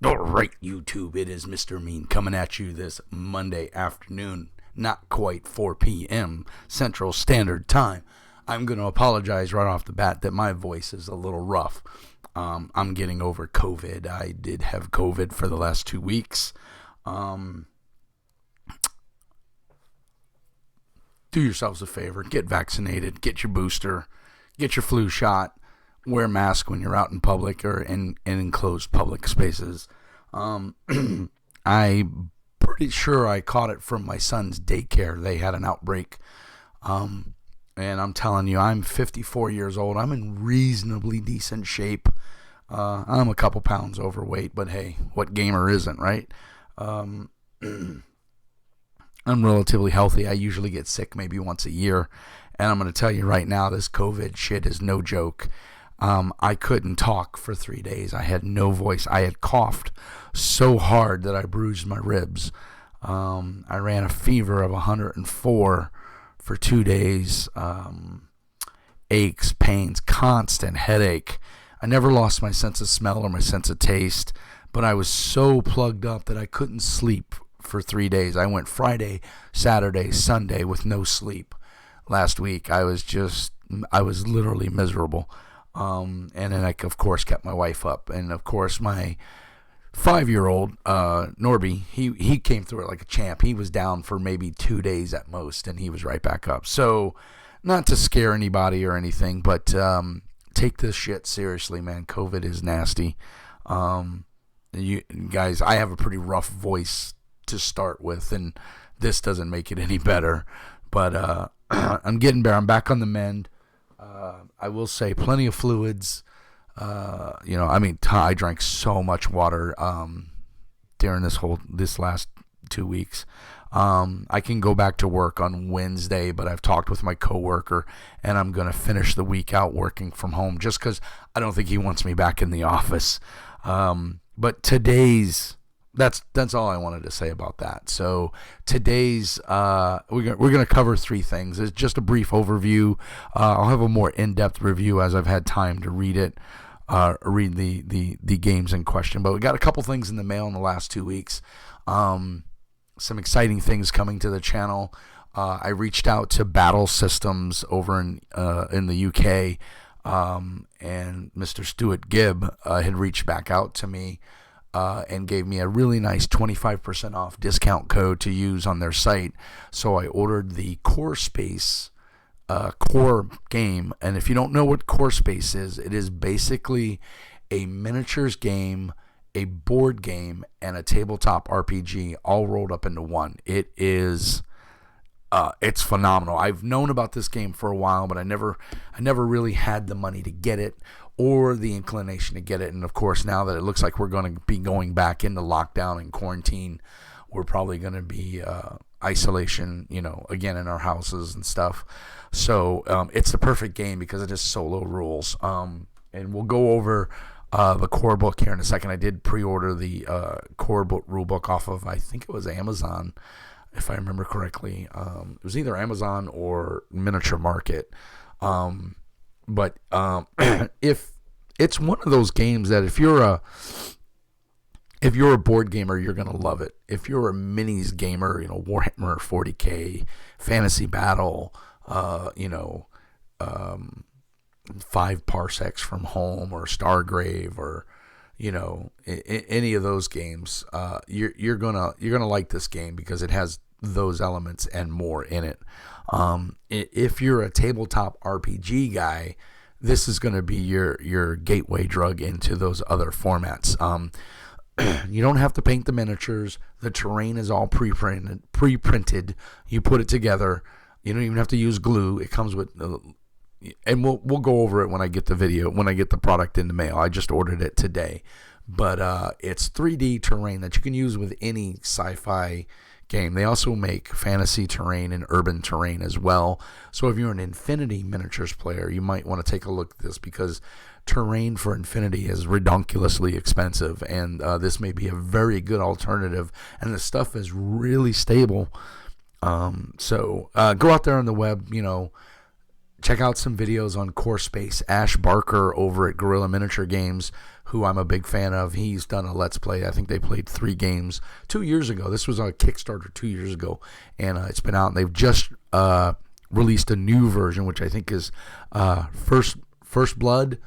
All right, YouTube, it is Mr. Mean coming at you this Monday afternoon, not quite 4 p.m. Central Standard Time. I'm going to apologize right off the bat that my voice is a little rough. I'm getting over COVID. I did have COVID for the last 2 weeks. Do yourselves a favor, get vaccinated, get your booster, get your flu shot, wear a mask when you're out in public or in enclosed public spaces. I'm pretty sure I caught it from my son's daycare. They had an outbreak. And I'm telling you, I'm 54 years old. I'm in reasonably decent shape. I'm a couple pounds overweight, but hey, what gamer isn't, right? I'm relatively healthy. I usually get sick maybe once a year. And I'm going to tell you right now, this COVID shit is no joke. I couldn't talk for 3 days. I had no voice. I had coughed so hard that I bruised my ribs. I ran a fever of 104 for 2 days. Aches, pains, constant headache. I never lost my sense of smell or my sense of taste, but I was so plugged up that I couldn't sleep for 3 days. I went Friday, Saturday, Sunday with no sleep. Last week, I was literally miserable. And then I, of course, kept my wife up. And, of course, my 5-year-old, Norby, he came through it like a champ. He was down for maybe 2 days at most, and he was right back up. So, not to scare anybody or anything, but take this shit seriously, man. COVID is nasty. You guys, I have a pretty rough voice to start with, and this doesn't make it any better. But I'm getting better. I'm back on the mend. I will say plenty of fluids. I drank so much water during this last 2 weeks. I can go back to work on Wednesday, but I've talked with my coworker, and I'm going to finish the week out working from home just because I don't think he wants me back in the office. But that's all I wanted to say about that. So today's we're going to cover 3 things. It's just a brief overview. I'll have a more in-depth review as I've had time to read it, read the games in question. But we got a couple things in the mail in the last 2 weeks. Some exciting things coming to the channel. I reached out to Battle Systems over in the UK, and Mr. Stuart Gibb had reached back out to me. And gave me a really nice 25% off discount code to use on their site. So I ordered the Core Space core game. And if you don't know what Core Space is, it is basically a miniatures game, a board game, and a tabletop RPG all rolled up into one. It is it's phenomenal. I've known about this game for a while, but I never really had the money to get it or the inclination to get it. And of course, now that it looks like we're going to be going back into lockdown and quarantine, we're probably going to be isolation, again in our houses and stuff. So it's the perfect game because it is solo rules. And we'll go over the core book here in a second. I did pre-order the core book rule book off of, I think it was Amazon, if I remember correctly. It was either Amazon or Miniature Market. But if it's one of those games that if you're a board gamer, you're gonna love it. If you're a minis gamer, Warhammer 40K, Fantasy Battle, 5 Parsecs from Home or Stargrave or any of those games, you're gonna like this game because it has those elements and more in it. If you're a tabletop RPG guy, this is going to be your gateway drug into those other formats. You don't have to paint the miniatures. The terrain is all pre-printed. You put it together. You don't even have to use glue. It comes with, and we'll go over it when I get the product in the mail. I just ordered it today, but it's 3D terrain that you can use with any sci-fi game. They also make fantasy terrain and urban terrain as well. So if you're an Infinity miniatures player, you might want to take a look at this because terrain for Infinity is redonkulously expensive, and this may be a very good alternative. And the stuff is really stable. So go out there on the web, check out some videos on Core Space. Ash Barker over at Gorilla Miniature Games, who I'm a big fan of. He's done a Let's Play. I think they played 3 games 2 years ago. This was on a Kickstarter 2 years ago, and it's been out. And they've just released a new version, which I think is First Blood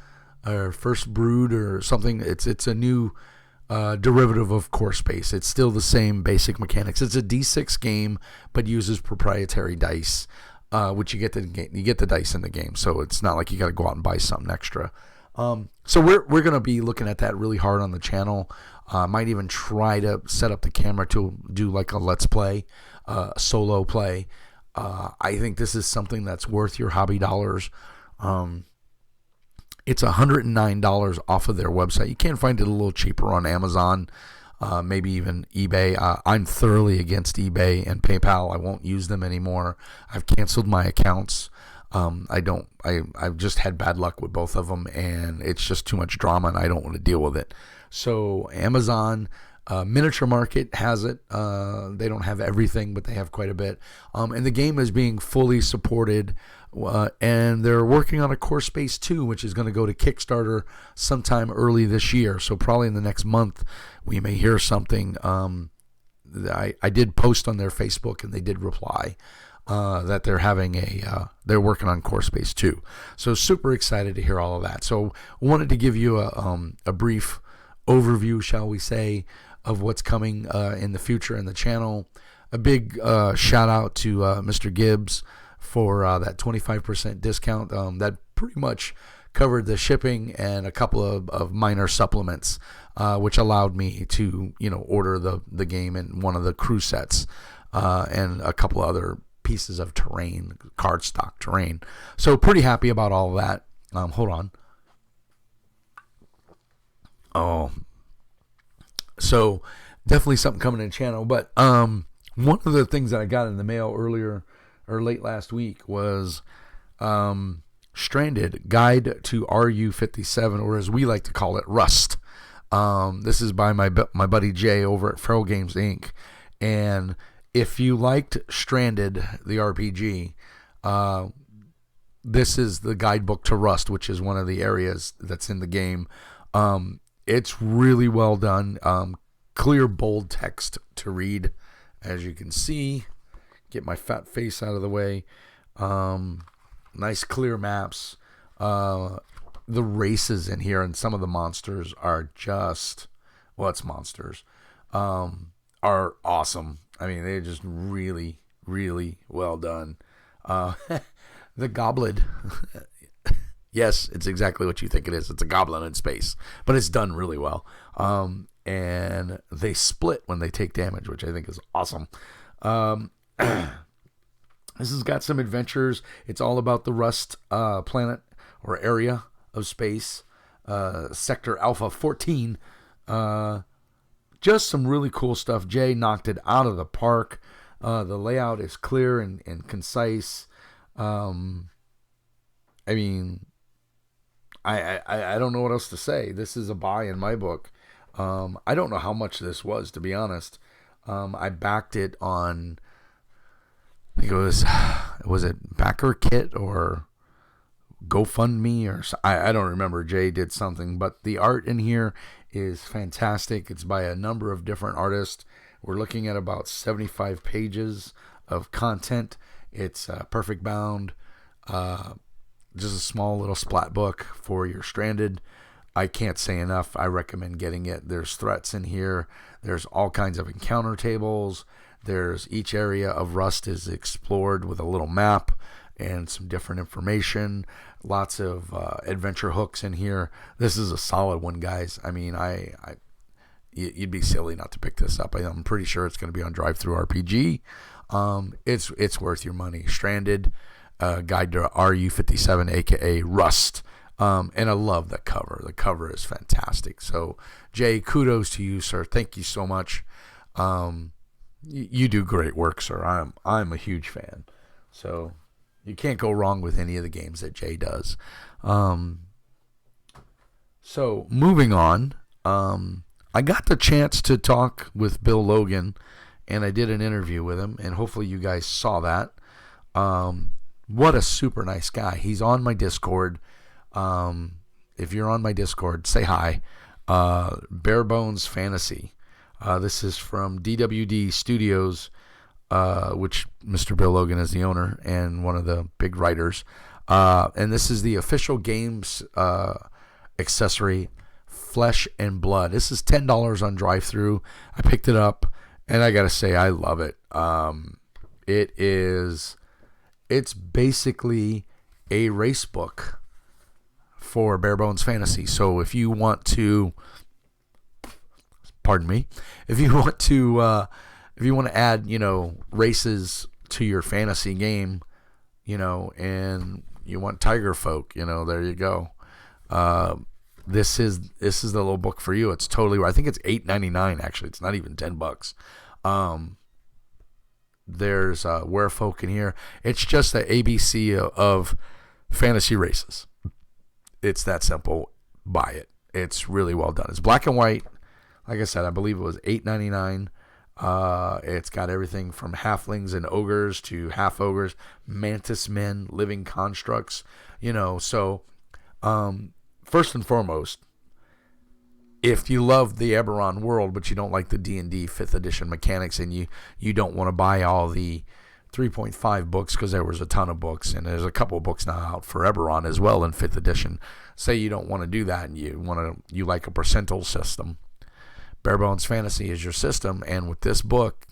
or First Brood or something. It's a new derivative of Core Space. It's still the same basic mechanics. It's a D6 game, but uses proprietary dice. Which you get the dice in the game, so it's not like you got to go out and buy something extra. So we're gonna be looking at that really hard on the channel. Might even try to set up the camera to do like a let's play, solo play. I think this is something that's worth your hobby dollars. It's $109 off of their website. You can find it a little cheaper on Amazon. Maybe even eBay. I'm thoroughly against eBay and PayPal. I won't use them anymore. I've canceled my accounts. I've just had bad luck with both of them, and it's just too much drama, and I don't want to deal with it. So Amazon Miniature Market has it. They don't have everything, but they have quite a bit. And the game is being fully supported, and they're working on a Core Space 2, which is going to go to Kickstarter sometime early this year. So probably in the next month, we may hear something. I did post on their Facebook, and they did reply that they're having they're working on Core Space 2. So super excited to hear all of that. So wanted to give you a brief overview, shall we say, of what's coming in the future in the channel. A big shout out to Mr. Gibbs for that 25% discount. That pretty much covered the shipping and a couple of minor supplements, which allowed me to order the game in one of the crew sets and a couple other pieces of terrain, cardstock terrain. So pretty happy about all of that. Hold on. Oh, so definitely something coming in the channel. But one of the things that I got in the mail earlier or late last week was Stranded Guide to RU57, or as we like to call it, Rust. This is by my buddy Jay over at Feral Games Inc. And if you liked Stranded, the RPG, this is the guidebook to Rust, which is one of the areas that's in the game. It's really well done. Clear, bold text to read, as you can see. Get my fat face out of the way. Nice clear maps. The races in here and some of the monsters are just, well, it's monsters, are awesome. I mean, they're just really, really well done. The Goblin. Yes, it's exactly what you think it is. It's a goblin in space, but it's done really well. And they split when they take damage, which I think is awesome. This has got some adventures. It's all about the Rust planet or area of space, Sector Alpha 14. Just some really cool stuff. Jay knocked it out of the park. The layout is clear and concise. I mean, I don't know what else to say. This is a buy in my book. I don't know how much this was, to be honest. I backed it on, I think was it Backer Kit or GoFundMe or I don't remember. Jay did something, but the art in here is fantastic. It's by a number of different artists. We're looking at about 75 pages of content. It's perfect bound. Just a small little splat book for your Stranded. I can't say enough. I recommend getting it. There's threats in here. There's all kinds of encounter tables. There's each area of Rust is explored with a little map and some different information. Lots of adventure hooks in here. This is a solid one, guys. I mean, you'd be silly not to pick this up. I'm pretty sure it's going to be on Drive-Thru RPG. It's worth your money. Stranded. Guide to RU57, aka Rust. And I love the cover. The cover is fantastic. So, Jay, kudos to you, sir. Thank you so much. You do great work, sir. I'm a huge fan. So, you can't go wrong with any of the games that Jay does. So, moving on. I got the chance to talk with Bill Logan, and I did an interview with him, and hopefully you guys saw that. What a super nice guy. He's on my Discord. If you're on my Discord, say hi. Bare Bones Fantasy. This is from DWD Studios, which Mr. Bill Logan is the owner and one of the big writers. And this is the official games accessory, Flesh and Blood. This is $10 on drive-thru. I picked it up, and I got to say, I love it. It's basically a race book for Bare Bones Fantasy. So if you want to, if you want to add, races to your fantasy game, and you want Tiger Folk, there you go. This is the little book for you. It's totally, I think it's $8.99 actually. It's not even $10. There's Werefolk in here. It's just the ABC of fantasy races. It's that simple. Buy it. It's really well done. It's black and white. Like I said, I believe it was $8.99. It's got everything from halflings and ogres to half ogres, mantis men, living constructs. So first and foremost, if you love the Eberron world, but you don't like the D&D 5th edition mechanics, and you don't want to buy all the 3.5 books, because there was a ton of books, and there's a couple of books now out for Eberron as well in 5th edition. Say you don't want to do that, and you like a percentile system. Bare Bones Fantasy is your system, and with this book,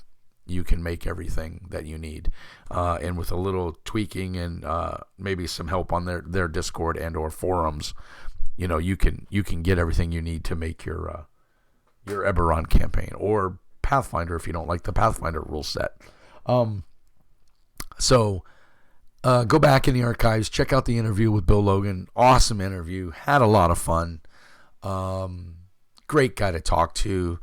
you can make everything that you need. And with a little tweaking and maybe some help on their Discord and or forums, you can get everything you need to make your Eberron campaign, or Pathfinder if you don't like the Pathfinder rule set. So go back in the archives, check out the interview with Bill Logan. Awesome interview, had a lot of fun. Great guy to talk to.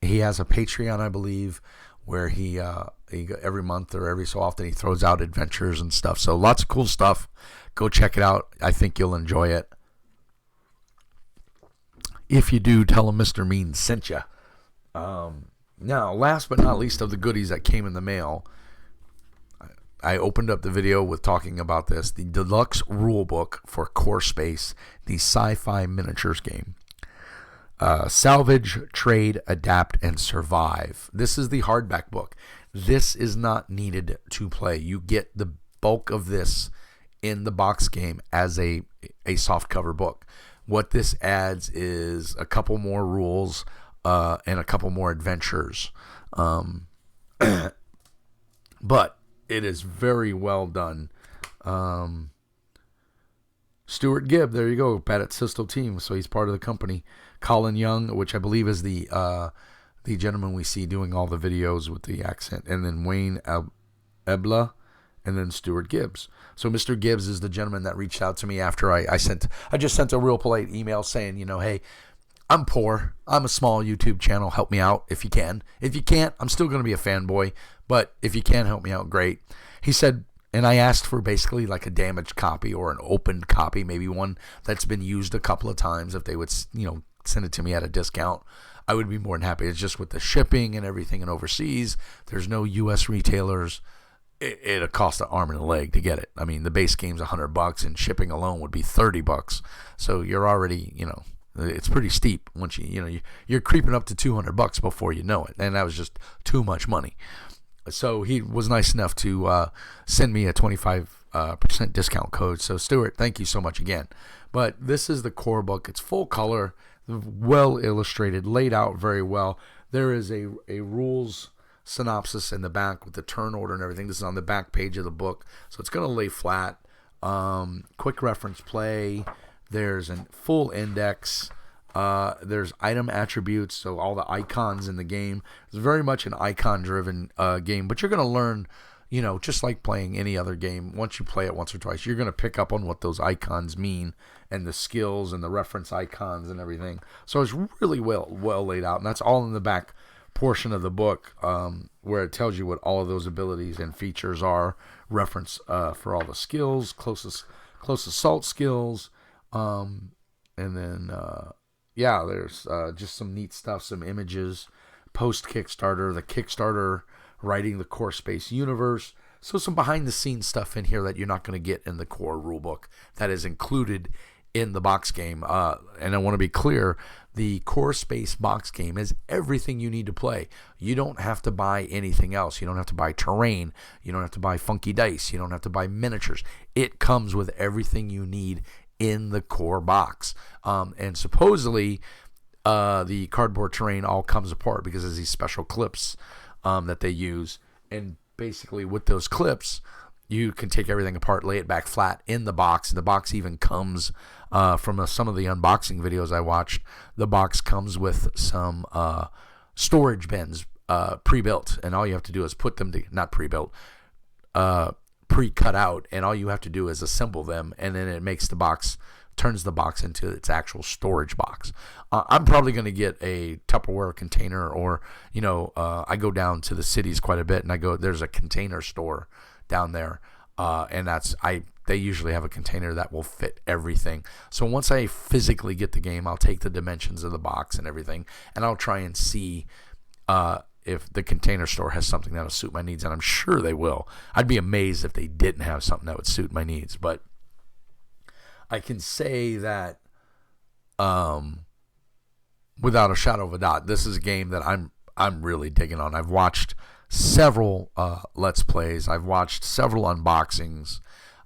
He has a Patreon, I believe, where he every month or every so often he throws out adventures and stuff. So lots of cool stuff. Go check it out. I think you'll enjoy it. If you do, tell him Mr. Mean sent you. Now, last but not least of the goodies that came in the mail, I opened up the video with talking about this, the deluxe rule book for Core Space, the sci-fi miniatures game. Salvage, Trade, Adapt, and Survive. This is the hardback book. This is not needed to play. You get the bulk of this in the box game as a softcover book. What this adds is a couple more rules and a couple more adventures. But it is very well done. Stuart Gibb, there you go, Pat Sisto team. So he's part of the company. Colin Young, which I believe is the gentleman we see doing all the videos with the accent, and then Wayne Ebla, and then Stuart Gibbs. So Mr. Gibbs is the gentleman that reached out to me after I just sent a real polite email saying, hey, I'm poor. I'm a small YouTube channel. Help me out if you can. If you can't, I'm still going to be a fanboy. But if you can help me out, great. He said, and I asked for basically like a damaged copy or an opened copy, maybe one that's been used a couple of times. If they would, send it to me at a discount, I would be more than happy. It's just with the shipping and everything and overseas, there's no U.S. retailers. It'll cost an arm and a leg to get it. I mean, the base game's $100 and shipping alone would be $30. So you're already, it's pretty steep once you're creeping up to $200 before you know it. And that was just too much money. So he was nice enough to send me a 25% discount code. So Stuart, thank you so much again. But this is the core book. It's full color, well illustrated, laid out very well. There is a rules synopsis in the back with the turn order and everything. This is on the back page of the book, so it's going to lay flat. Quick reference play. There's a full index. There's item attributes, so all the icons in the game. It's very much an icon-driven game, but you're going to learn, just like playing any other game. Once you play it once or twice, you're going to pick up on what those icons mean and the skills and the reference icons and everything. So it's really well laid out, and that's all in the back portion of the book, where it tells you what all of those abilities and features are, reference for all the skills, close assault skills, and then there's just some neat stuff, some images, post Kickstarter, the Kickstarter writing the Core Space universe. So some behind the scenes stuff in here that you're not going to get in the core rulebook that is included in the box game. And I want to be clear, the Core Space box game is everything you need to play. You don't have to buy anything else. You don't have to buy terrain. You don't have to buy funky dice. You don't have to buy miniatures. It comes with everything you need in the core box. And supposedly the cardboard terrain all comes apart because there's these special clips that they use. And basically with those clips, you can take everything apart, lay it back flat in the box. And the box even comes from some of the unboxing videos I watched. The box comes with some storage bins pre-built, and all you have to do is put them not pre-built, pre-cut out, and all you have to do is assemble them, and then it makes the box, turns the box into its actual storage box. I'm probably going to get a Tupperware container, or I go down to the cities quite a bit, and there's a container store down there, and they usually have a container that will fit everything. So once I physically get the game, I'll take the dimensions of the box and everything, and I'll try and see if the container store has something that'll suit my needs, and I'm sure they will. I'd be amazed if they didn't have something that would suit my needs, but I can say that without a shadow of a doubt, this is a game that I'm really digging on. I've watched several Let's Plays. I've watched several unboxings.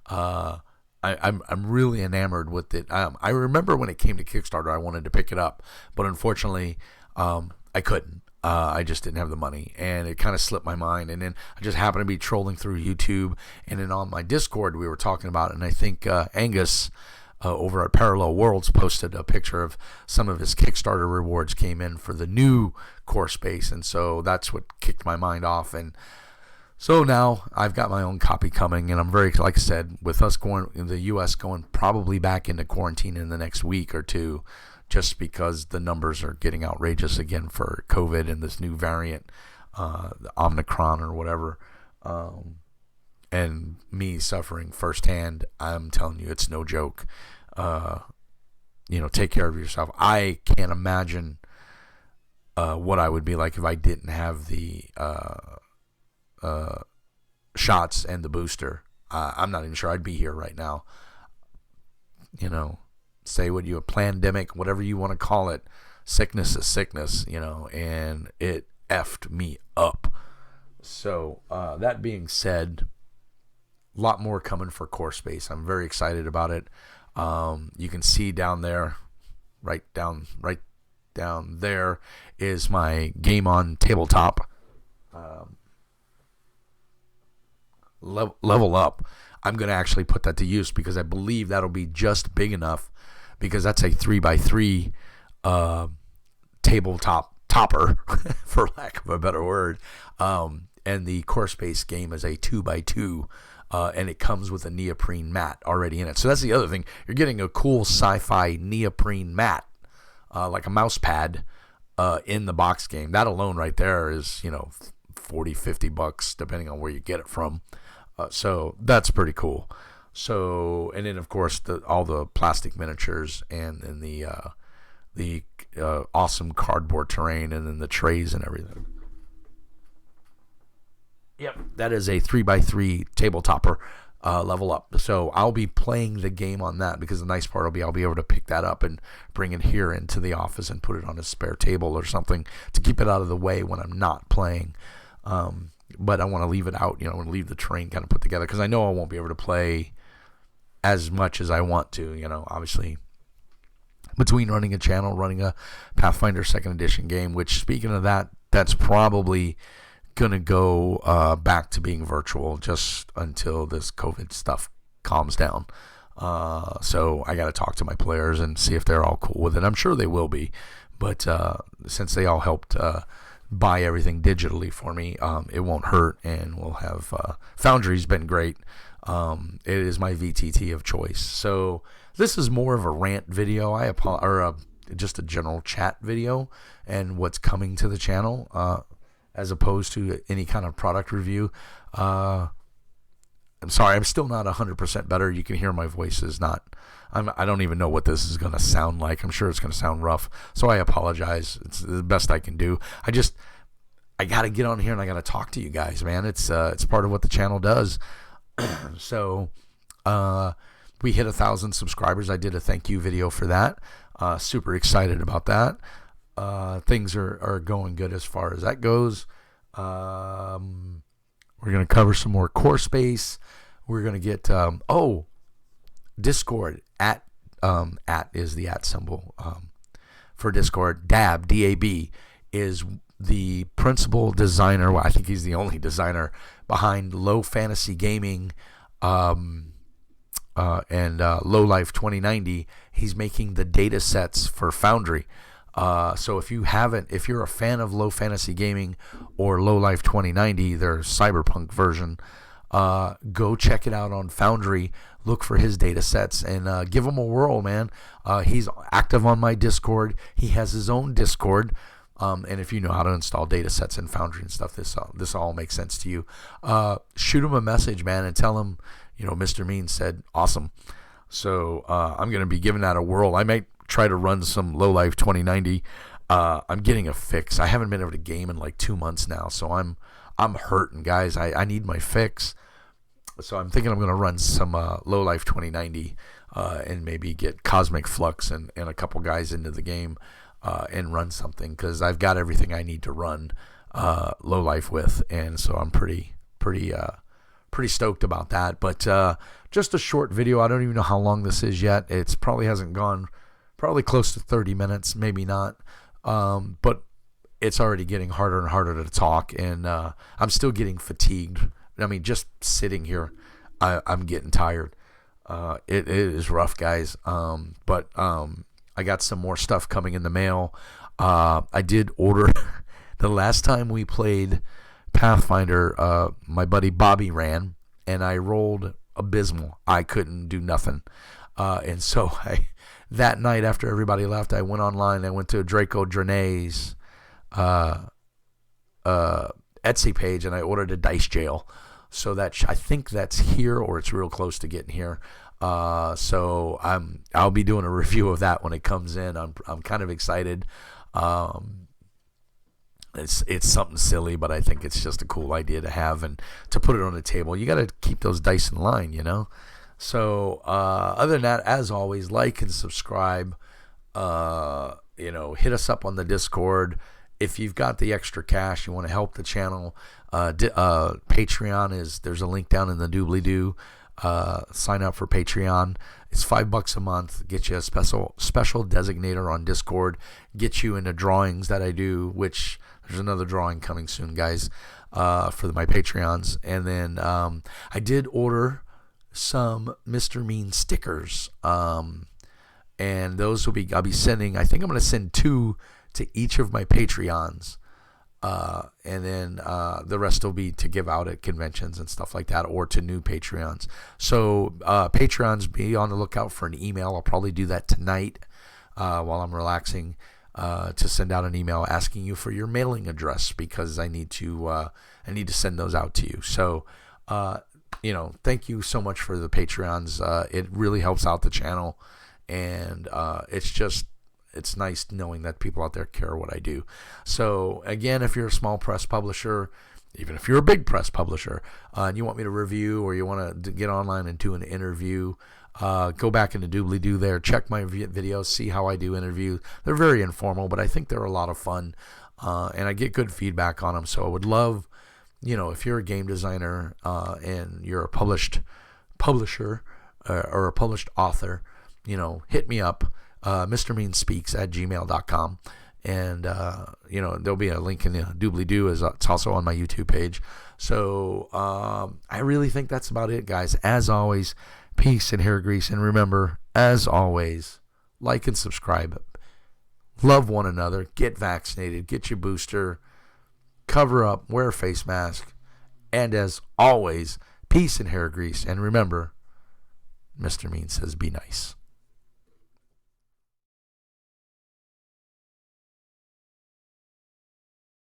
I'm really enamored with it. I remember when it came to Kickstarter, I wanted to pick it up, but unfortunately, I couldn't. I just didn't have the money, and it kind of slipped my mind. And then I just happened to be trolling through YouTube, and then on my Discord we were talking about it, and I think Angus over at Parallel Worlds posted a picture of some of his Kickstarter rewards came in for the new Core Space, and so that's what kicked my mind off. And so now I've got my own copy coming, and I'm very, like I said, with us going in the U.S. going probably back into quarantine in the next week or two, just because the numbers are getting outrageous again for COVID and this new variant, the Omicron or whatever, and me suffering firsthand. I'm telling you, it's no joke. Take care of yourself. I can't imagine what I would be like if I didn't have the shots and the booster. I'm not even sure I'd be here right now. Say what a pandemic, whatever you want to call it. Sickness is sickness, and it effed me up. So that being said, a lot more coming for Core Space. I'm very excited about it. You can see down there, right down there is my Game On tabletop. Level Up. I'm going to actually put that to use because I believe that'll be just big enough, because that's a 3x3 tabletop topper, for lack of a better word. And the Core Space game is a 2x2, and it comes with a neoprene mat already in it. So that's the other thing. You're getting a cool sci-fi neoprene mat, like a mouse pad, in the box game. That alone right there is, $40-$50 depending on where you get it from. So that's pretty cool. So, and then of course all the plastic miniatures, and then the awesome cardboard terrain, and then the trays and everything. Yep, that is a 3x3 tabletopper. Level Up. So I'll be playing the game on that, because the nice part will be I'll be able to pick that up and bring it here into the office and put it on a spare table or something to keep it out of the way when I'm not playing. But I want to leave it out, I want to leave the terrain kind of put together, because I know I won't be able to play as much as I want to, obviously between running a channel, running a Pathfinder 2nd Edition game, which, speaking of that, that's probably going to go back to being virtual just until this COVID stuff calms down. So I got to talk to my players and see if they're all cool with it. I'm sure they will be, but since they all helped buy everything digitally for me, it won't hurt, and we'll have Foundry's been great. It is my VTT of choice. So this is more of a rant video. Just a general chat video and what's coming to the channel, as opposed to any kind of product review. I'm sorry, I'm still not 100% better. You can hear my voice is not. I don't even know what this is going to sound like. I'm sure it's going to sound rough, so I apologize. It's the best I can do. I got to get on here and I got to talk to you guys, man. It's part of what the channel does. So we hit 1,000 subscribers. I did a thank you video for that. Super excited about that. Things are going good as far as that goes. We're going to cover some more core space. We're going to get, Discord at is the at symbol, for Discord. Dab, D-A-B, is the principal designer. Well, I think he's the only designer behind Low Fantasy Gaming, and Low Life 2090. He's making the data sets for Foundry. So if you're a fan of Low Fantasy Gaming or Low Life 2090, their cyberpunk version, go check it out on Foundry. Look for his data sets and give him a whirl, man. He's active on my Discord. He has his own Discord. And if you know how to install data sets in Foundry and stuff, this all makes sense to you. Shoot him a message, man, and tell him, Mr. Mean said awesome. So I'm going to be giving that a whirl. I might try to run some Low Life 2090. I'm getting a fix. I haven't been able to game in like 2 months now, so I'm hurting, guys. I need my fix. So I'm thinking I'm going to run some Low Life 2090 and maybe get Cosmic Flux and a couple guys into the game and run something, because I've got everything I need to run Low Life with, and so I'm pretty stoked about that. But just a short video. I don't even know how long this is yet. It's probably hasn't gone, probably close to 30 minutes, maybe not. But it's already getting harder and harder to talk, and I'm still getting fatigued. I mean, just sitting here, I'm getting tired. It is rough, guys. But I got some more stuff coming in the mail. I did order the last time we played Pathfinder, my buddy Bobby ran, and I rolled abysmal. I couldn't do nothing. And so that night after everybody left, I went online. I went to Draco Drene's Etsy page, and I ordered a dice jail. So that I think that's here, or it's real close to getting here. So I'll be doing a review of that when it comes in. I'm kind of excited. It's something silly, but I think it's just a cool idea to have and to put it on the table. You got to keep those dice in line, So other than that, as always, like and subscribe. Hit us up on the Discord. If you've got the extra cash, you want to help the channel, Patreon there's a link down in the doobly-doo. Sign up for Patreon. It's $5 a month. Get you a special designator on Discord. Get you into drawings that I do, which there's another drawing coming soon, guys, for my Patreons. And then I did order some Mr. Mean stickers, and those I'll be sending. I think I'm going to send 2 to each of my Patreons. And then the rest will be to give out at conventions and stuff like that, or to new Patreons. So Patreons, be on the lookout for an email. I'll probably do that tonight while I'm relaxing, to send out an email asking you for your mailing address, because I need to send those out to you. So thank you so much for the Patreons. It really helps out the channel, and it's nice knowing that people out there care what I do. So again, if you're a small press publisher, even if you're a big press publisher, and you want me to review, or you want to get online and do an interview, go back into doobly-doo there, check my videos, see how I do interviews. They're very informal, but I think they're a lot of fun, and I get good feedback on them. So I would love, if you're a game designer and you're a published publisher or a published author, hit me up. MrMeanSpeaks@gmail.com, and there'll be a link in the doobly-doo. It's also on my YouTube page. So I really think that's about it, guys. As always, peace and hair grease, and remember, as always, like and subscribe. Love one another. Get vaccinated. Get your booster. Cover up. Wear a face mask. And as always, peace and hair grease. And remember, Mr. Mean says be nice.